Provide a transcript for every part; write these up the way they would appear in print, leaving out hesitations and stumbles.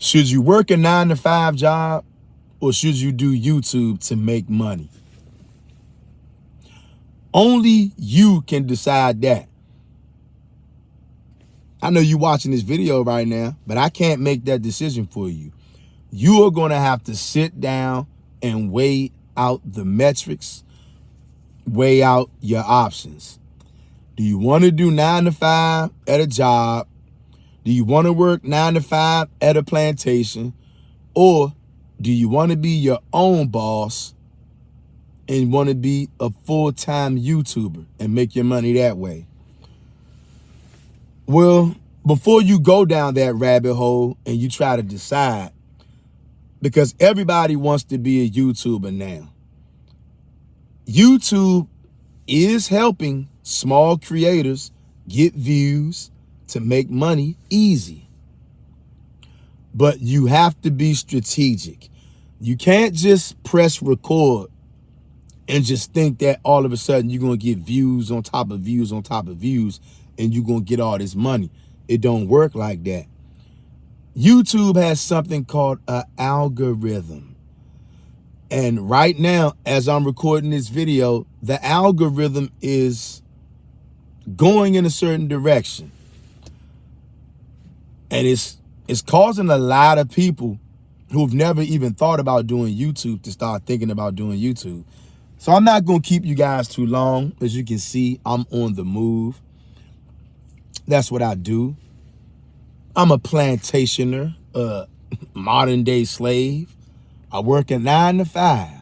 Should you work a 9-to-5 job or should you do YouTube to make money? Only you can decide that. I know you're watching this video right now, but I can't make that decision for you. You are going to have to sit down and weigh out the metrics, weigh out your options. Do you want to do 9-to-5 at a job? Do you want to work 9-to-5 at a plantation? Or do you want to be your own boss and want to be a full-time YouTuber and make your money that way? Well, before you go down that rabbit hole and you try to decide, because everybody wants to be a YouTuber now. YouTube is helping small creators get views to make money easy. But you have to be strategic. You can't just press record and just think that all of a sudden you're going to get views on top of views on top of views and you're going to get all this money. It don't work like that. YouTube has something called an algorithm. And right now, as I'm recording this video, the algorithm is going in a certain direction. And it's causing a lot of people who've never even thought about doing YouTube to start thinking about doing YouTube. So I'm not going to keep you guys too long. As you can see, I'm on the move. That's what I do. I'm a plantationer, a modern day slave. I work a 9-to-5.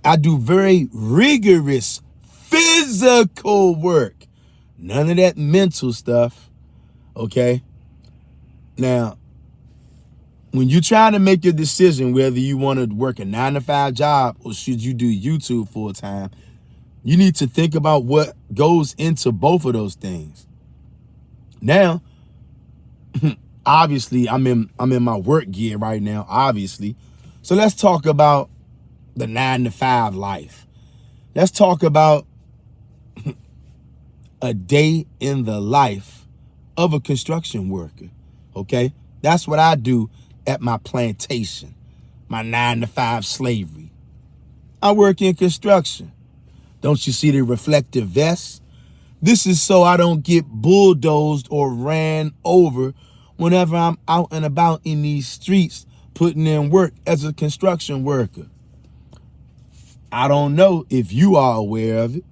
I do very rigorous physical work. None of that mental stuff, okay? Now, when you're trying to make your decision whether you want to work a 9-to-5 job or should you do YouTube full time, you need to think about what goes into both of those things. Now, obviously, I'm in my work gear right now, obviously. So let's talk about the 9-to-5 life. Let's talk about a day in the life of a construction worker, okay? That's what I do at my plantation, my 9-to-5 slavery. I work in construction. Don't you see the reflective vest? This is so I don't get bulldozed or ran over whenever I'm out and about in these streets putting in work as a construction worker. I don't know if you are aware of it,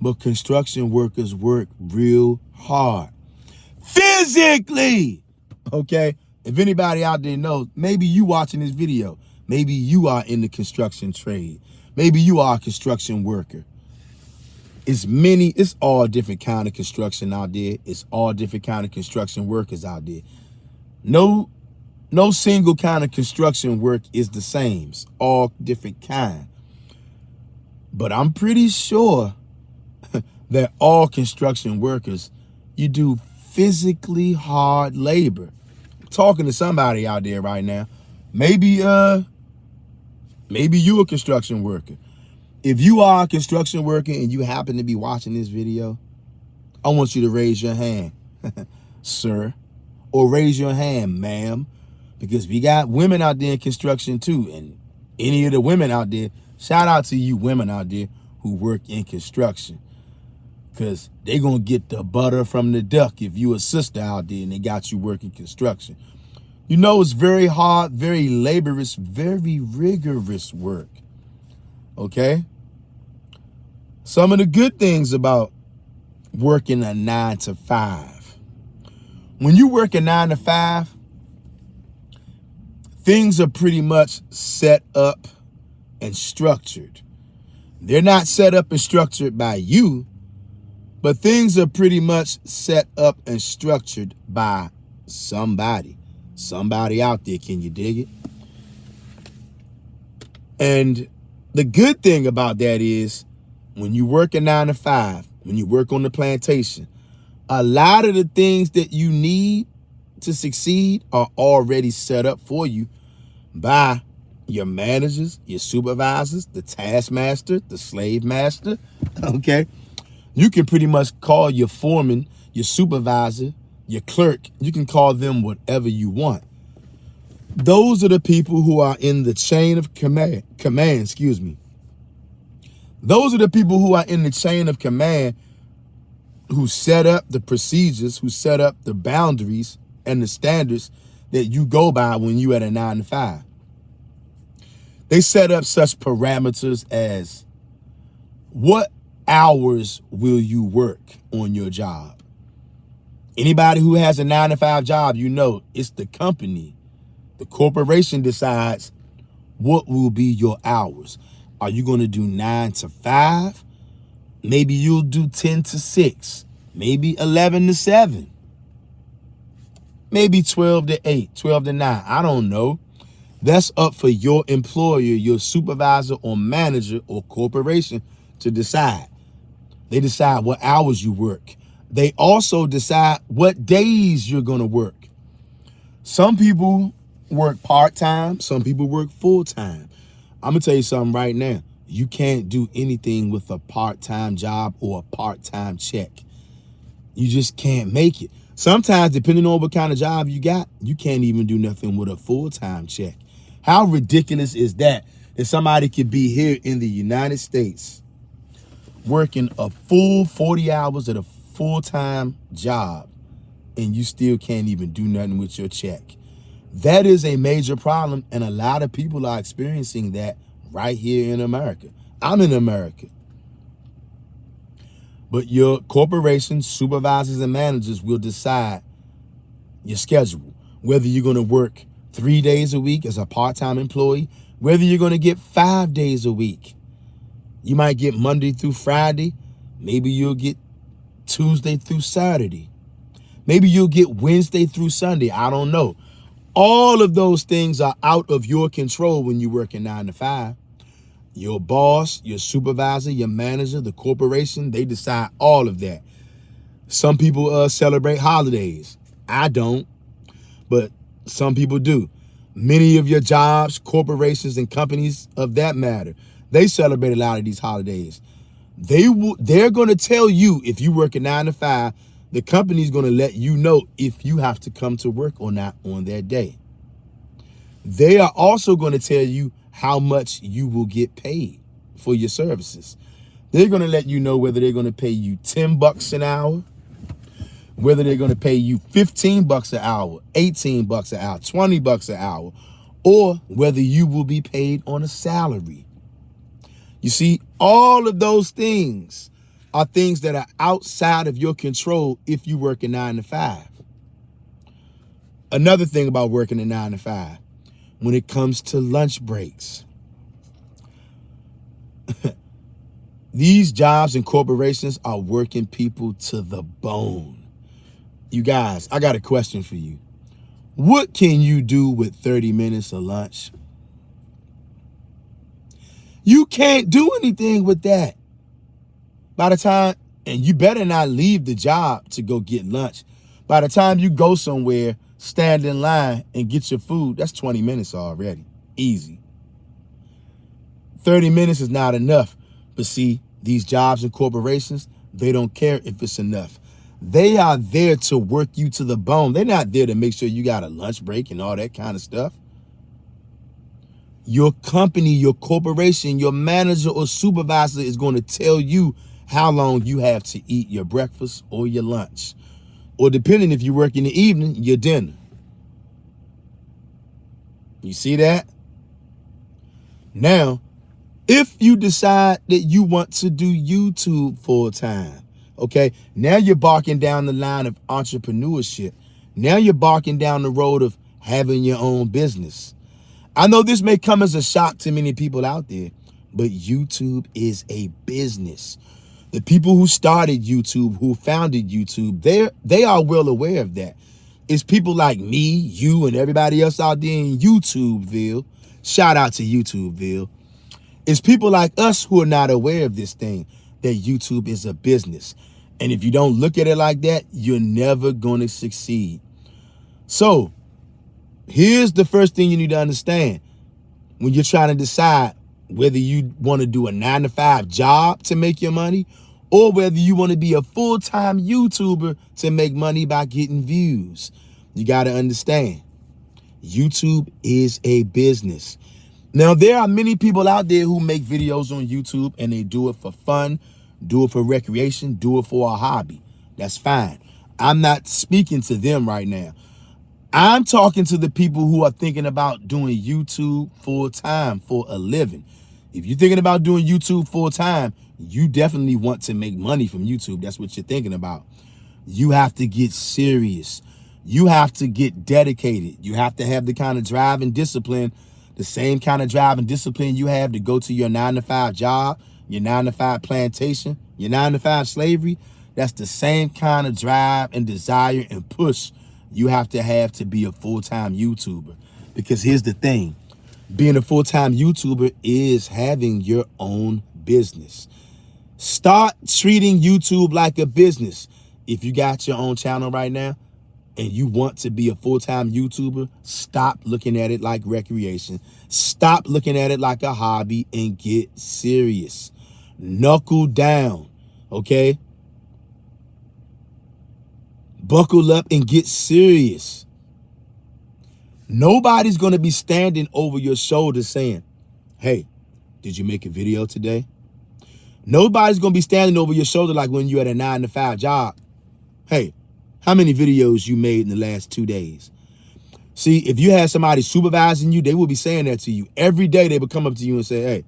but construction workers work real hard. Physically, okay? If anybody out there knows, maybe you watching this video, maybe you are in the construction trade. Maybe you are a construction worker. It's all different kind of construction out there. It's all different kind of construction workers out there. No single kind of construction work is the same. It's all different kind. But I'm pretty sure that all construction workers, you do physically hard labor. I'm talking to somebody out there right now. Maybe you a construction worker. If you are a construction worker and you happen to be watching this video, I want you to raise your hand, sir, or raise your hand, ma'am, because we got women out there in construction too. And any of the women out there, shout out to you women out there who work in construction, because they going to get the butter from the duck if you a sister out there and they got you working construction. You know, it's very hard, very laborious, very rigorous work. Okay? Some of the good things about working a 9-to-5. When you work a 9-to-5, things are pretty much set up and structured. They're not set up and structured by you, but things are pretty much set up and structured by somebody. Somebody out there, can you dig it? And the good thing about that is when you work a 9-to-5, when you work on the plantation, a lot of the things that you need to succeed are already set up for you by your managers, your supervisors, the taskmaster, the slave master, okay? You can pretty much call your foreman, your supervisor, your clerk, you can call them whatever you want. Those are the people who are in the chain of command, excuse me. Those are the people who are in the chain of command who set up the procedures, who set up the boundaries and the standards that you go by when you at a 9 to 5. They set up such parameters as what hours will you work on your job? Anybody who has a 9 to 5 job, you know it's the company. The corporation decides what will be your hours. Are you going to do 9 to 5? Maybe you'll do 10 to 6, maybe 11 to 7, maybe 12 to 8, 12 to 9. I don't know. That's up for your employer, your supervisor or manager or corporation to decide. They decide what hours you work. They also decide what days you're going to work. Some people work part-time. Some people work full-time. I'm going to tell you something right now. You can't do anything with a part-time job or a part-time check. You just can't make it. Sometimes, depending on what kind of job you got, you can't even do nothing with a full-time check. How ridiculous is that somebody could be here in the United States working a full 40 hours at a full-time job and you still can't even do nothing with your check? That is a major problem, and a lot of people are experiencing that right here in America. I'm in America. But your corporation, supervisors, and managers will decide your schedule, whether you're going to work 3 days a week as a part-time employee, whether you're going to get 5 days a week. You might get Monday through Friday. Maybe you'll get Tuesday through Saturday. Maybe you'll get Wednesday through Sunday. I don't know. All of those things are out of your control when you work in 9 to 5. Your boss, your supervisor, your manager, the corporation, they decide all of that. Some people celebrate holidays. I don't, but some people do. Many of your jobs, corporations, and companies of that matter, they celebrate a lot of these holidays. They're going to tell you, if you work at 9 to 5, the company's going to let you know if you have to come to work or not on that day. They are also going to tell you how much you will get paid for your services. They're going to let you know whether they're going to pay you $10 an hour, whether they're going to pay you $15 an hour, $18 an hour, $20 an hour, or whether you will be paid on a salary. You see, all of those things are things that are outside of your control if you work a 9 to 5. Another thing about working a 9 to 5, when it comes to lunch breaks, these jobs and corporations are working people to the bone. You guys, I got a question for you. What can you do with 30 minutes of lunch? You can't do anything with that. By the time, and you better not leave the job to go get lunch. By the time you go somewhere, stand in line and get your food, that's 20 minutes already. Easy. 30 minutes is not enough. But see, these jobs and corporations, they don't care if it's enough. They are there to work you to the bone. They're not there to make sure you got a lunch break and all that kind of stuff. Your company, your corporation, your manager or supervisor is going to tell you how long you have to eat your breakfast or your lunch. Or depending if you work in the evening, your dinner. You see that? Now, if you decide that you want to do YouTube full time, okay, now you're barking down the line of entrepreneurship. Now you're barking down the road of having your own business. I know this may come as a shock to many people out there, but YouTube is a business. The people who started YouTube, who founded YouTube, they are well aware of that. It's people like me, you, and everybody else out there in YouTubeville. Shout out to YouTubeville. It's people like us who are not aware of this thing, that YouTube is a business. And if you don't look at it like that, you're never going to succeed. So here's the first thing you need to understand when you're trying to decide whether you want to do a 9 to 5 job to make your money or whether you want to be a full-time YouTuber to make money by getting views. You got to understand, YouTube is a business. Now, there are many people out there who make videos on YouTube and they do it for fun, do it for recreation, do it for a hobby. That's fine. I'm not speaking to them right now. I'm talking to the people who are thinking about doing YouTube full time for a living. If you're thinking about doing YouTube full time, you definitely want to make money from YouTube. That's what you're thinking about. You have to get serious. You have to get dedicated. You have to have the kind of drive and discipline, the same kind of drive and discipline you have to go to your 9-to-5 job, your 9-to-5 plantation, your 9-to-5 slavery. That's the same kind of drive and desire and push you have to be a full-time YouTuber. Because here's the thing, being a full-time YouTuber is having your own business. Start treating YouTube like a business. If you got your own channel right now and you want to be a full-time YouTuber, stop looking at it like recreation. Stop looking at it like a hobby and get serious. Knuckle down, okay? Buckle up and get serious. Nobody's going to be standing over your shoulder saying, hey, did you make a video today? Nobody's going to be standing over your shoulder like when you had a 9-to-5 job. Hey, how many videos you made in the last 2 days? See, if you had somebody supervising you, they will be saying that to you. Every day they would come up to you and say, hey,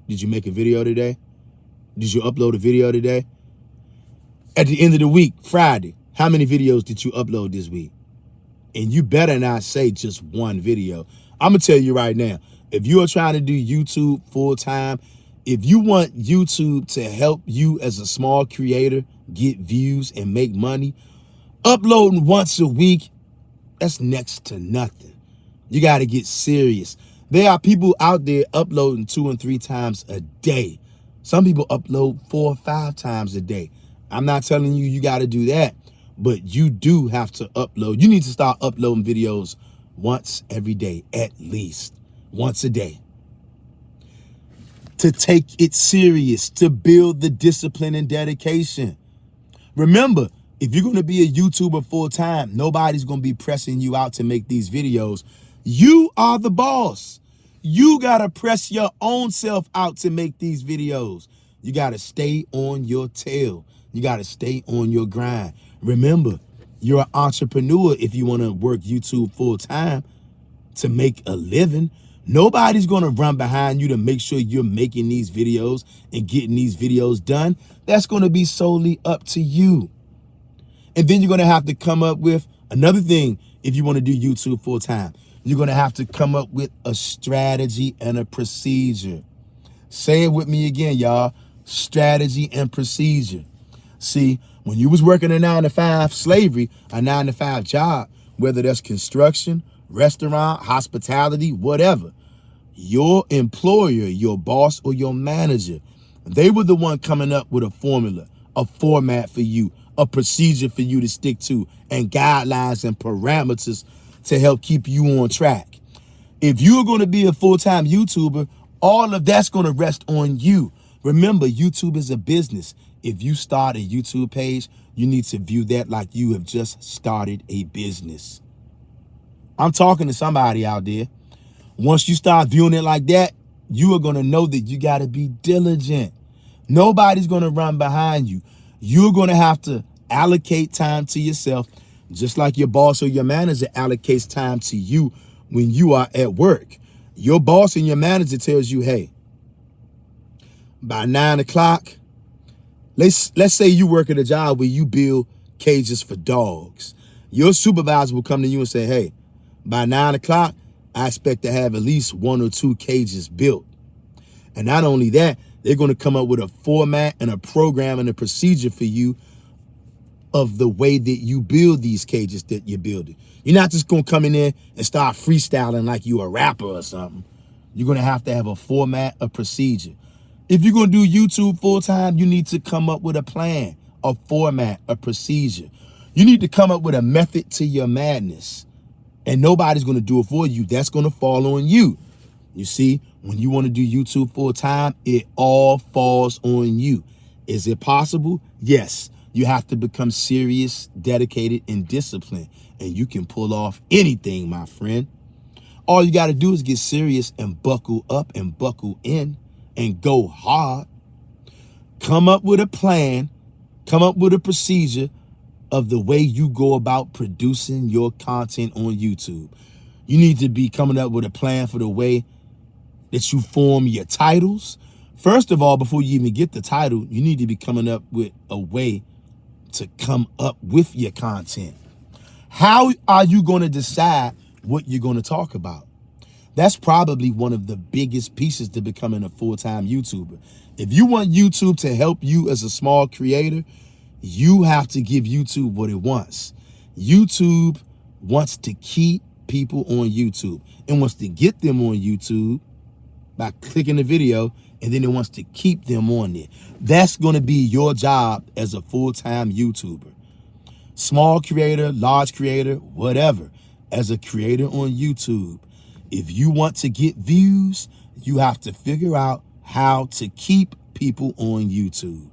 did you make a video today? Did you upload a video today? At the end of the week, Friday, how many videos did you upload this week? And you better not say just one video. I'm going to tell you right now, if you are trying to do YouTube full time, if you want YouTube to help you as a small creator get views and make money, uploading once a week, that's next to nothing. You got to get serious. There are people out there uploading 2 and 3 times a day. Some people upload 4 or 5 times a day. I'm not telling you you got to do that, but you do have to upload. You need to start uploading videos once every day, at least once a day. To take it serious, to build the discipline and dedication. Remember, if you're going to be a YouTuber full time, nobody's going to be pressing you out to make these videos. You are the boss. You got to press your own self out to make these videos. You got to stay on your tail. You got to stay on your grind. Remember, you're an entrepreneur if you want to work YouTube full time to make a living. Nobody's going to run behind you to make sure you're making these videos and getting these videos done. That's going to be solely up to you. And then you're going to have to come up with another thing if you want to do YouTube full time. You're going to have to come up with a strategy and a procedure. Say it with me again, y'all. Strategy and procedure. See, when you was working a 9-to-5 slavery, a 9-to-5 job, whether that's construction, restaurant, hospitality, whatever, your employer, your boss or your manager, they were the one coming up with a formula, a format for you, a procedure for you to stick to, and guidelines and parameters to help keep you on track. If you're going to be a full-time YouTuber, all of that's going to rest on you. Remember, YouTube is a business. If you start a YouTube page, you need to view that like you have just started a business. I'm talking to somebody out there. Once you start viewing it like that, you are going to know that you got to be diligent. Nobody's going to run behind you. You're going to have to allocate time to yourself, just like your boss or your manager allocates time to you when you are at work. Your boss and your manager tells you, hey, by 9 o'clock, let's say you work at a job where you build cages for dogs. Your supervisor will come to you and say, hey, by 9 o'clock, I expect to have at least 1 or 2 cages built. And not only that, they're going to come up with a format and a program and a procedure for you of the way that you build these cages that you're building. You're not just going to come in there and start freestyling like you a rapper or something. You're going to have a format, a procedure. If you're going to do YouTube full time, you need to come up with a plan, a format, a procedure. You need to come up with a method to your madness. And nobody's going to do it for you. That's going to fall on you. You see, when you want to do YouTube full time, it all falls on you. Is it possible? Yes. You have to become serious, dedicated, and disciplined. And you can pull off anything, my friend. All you got to do is get serious and buckle up and buckle in and go hard. Come up with a plan, come up with a procedure of the way you go about producing your content on YouTube. You need to be coming up with a plan for the way that you form your titles. First of all, before you even get the title, you need to be coming up with a way to come up with your content. How are you going to decide what you're going to talk about? That's probably one of the biggest pieces to becoming a full-time YouTuber. If you want YouTube to help you as a small creator, you have to give YouTube what it wants. YouTube wants to keep people on YouTube. It wants to get them on YouTube by clicking the video, and then it wants to keep them on there. That's going to be your job as a full-time YouTuber. Small creator, large creator, whatever. As a creator on YouTube, if you want to get views, you have to figure out how to keep people on YouTube.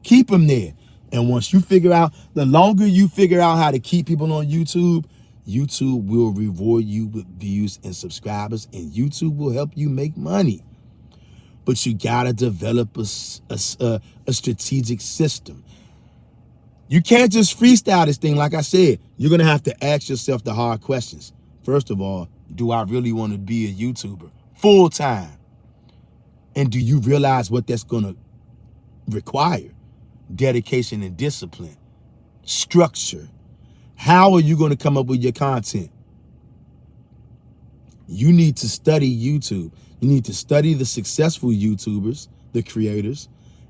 Keep them there. And once you figure out, the longer you figure out how to keep people on YouTube, YouTube will reward you with views and subscribers, and YouTube will help you make money. But you gotta develop a strategic system. You can't just freestyle this thing. Like I said, you're gonna have to ask yourself the hard questions. First of all, do I really want to be a YouTuber full time? And do you realize what that's gonna require? Dedication and discipline, structure. How are you going to come up with your content? You need to study YouTube. You need to study the successful YouTubers, the creators,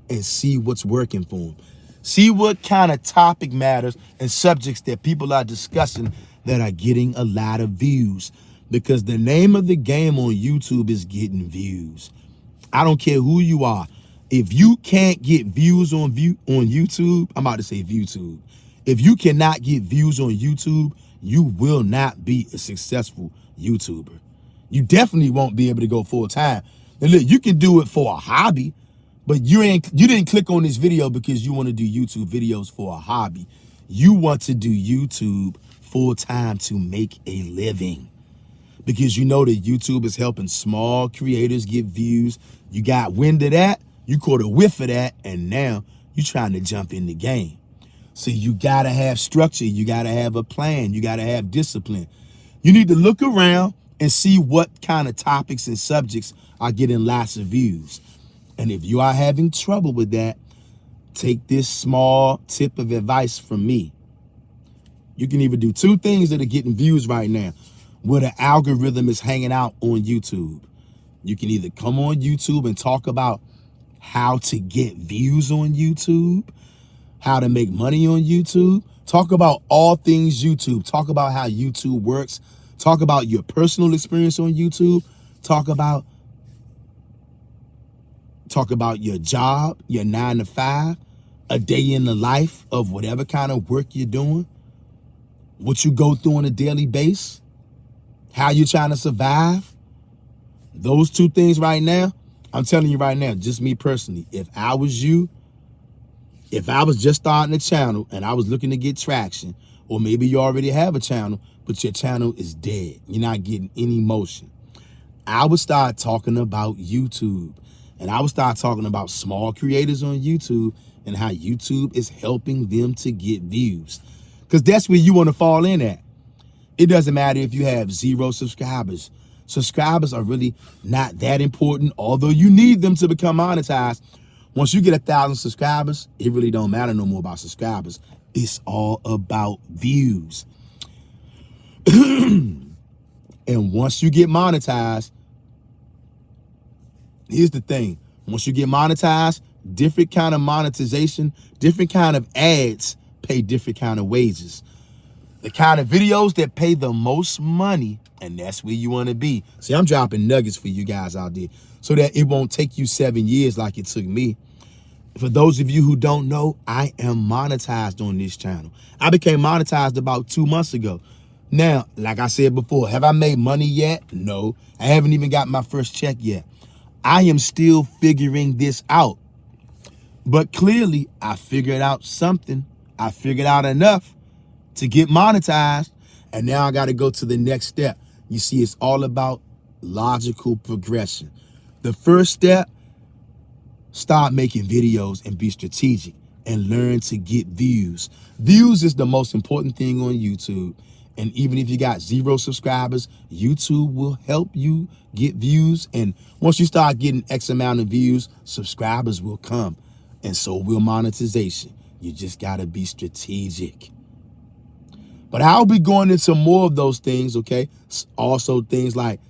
and see what's working for them. See what kind of topic matters and subjects that people are discussing that are getting a lot of views. Because the name of the game on YouTube is getting views. I don't care who you are. If you can't get views on YouTube, I'm about to say ViewTube. If you cannot get views on YouTube, you will not be a successful YouTuber. You definitely won't be able to go full time. And look, you can do it for a hobby, but you didn't click on this video because you want to do YouTube videos for a hobby. You want to do YouTube full time to make a living. Because you know that YouTube is helping small creators get views. You got wind of that, you caught a whiff of that, and now you're trying to jump in the game. So you gotta have structure, you gotta have a plan, you gotta have discipline. You need to look around and see what kind of topics and subjects are getting lots of views. And if you are having trouble with that, take this small tip of advice from me. You can either do two things that are getting views right now, where the algorithm is hanging out on YouTube. You can either come on YouTube and talk about how to get views on YouTube, how to make money on YouTube, talk about all things YouTube, talk about how YouTube works, talk about your personal experience on YouTube, talk about your job, your 9 to 5, a day in the life of whatever kind of work you're doing, what you go through on a daily basis, how you're trying to survive. Those two things right now, I'm telling you right now, just me personally, if I was you, if I was just starting a channel and I was looking to get traction, or maybe you already have a channel, but your channel is dead, you're not getting any motion, I would start talking about YouTube. And I would start talking about small creators on YouTube and how YouTube is helping them to get views. Because that's where you want to fall in at. It doesn't matter if you have 0 subscribers. Subscribers are really not that important, although you need them to become monetized. Once you get 1,000 subscribers, it really don't matter no more about subscribers. It's all about views. And once you get monetized, here's the thing. Once you get monetized, different kind of monetization, different kind of ads pay different kind of wages. The kind of videos that pay the most money, and that's where you want to be. See, I'm dropping nuggets for you guys out there so that it won't take you 7 years like it took me. For those of you who don't know, I am monetized on this channel. I became monetized about 2 months ago. Now, like I said before, have I made money yet? No, I haven't even got my first check yet. I am still figuring this out. But clearly, I figured out something. I figured out enough to get monetized. And now I got to go to the next step. You see, it's all about logical progression. The first step, start making videos and be strategic and learn to get views. Views is the most important thing on YouTube. And even if you got 0 subscribers, YouTube will help you get views. And once you start getting X amount of views, subscribers will come. And so will monetization. You just got to be strategic. But I'll be going into more of those things, okay? Also things like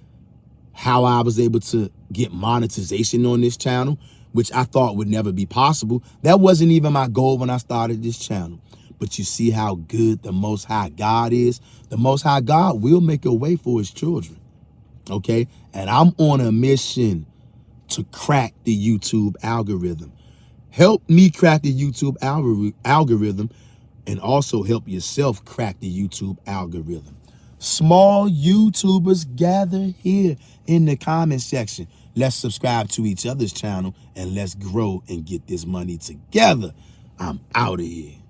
how I was able to get monetization on this channel, which I thought would never be possible. That wasn't even my goal when I started this channel. But you see how good the Most High God is. The Most High God will make a way for his children, okay? And I'm on a mission to crack the YouTube algorithm. Help me crack the YouTube algorithm and also help yourself crack the YouTube algorithm. Small YouTubers, gather here in the comment section. Let's subscribe to each other's channel and let's grow and get this money together. I'm out of here.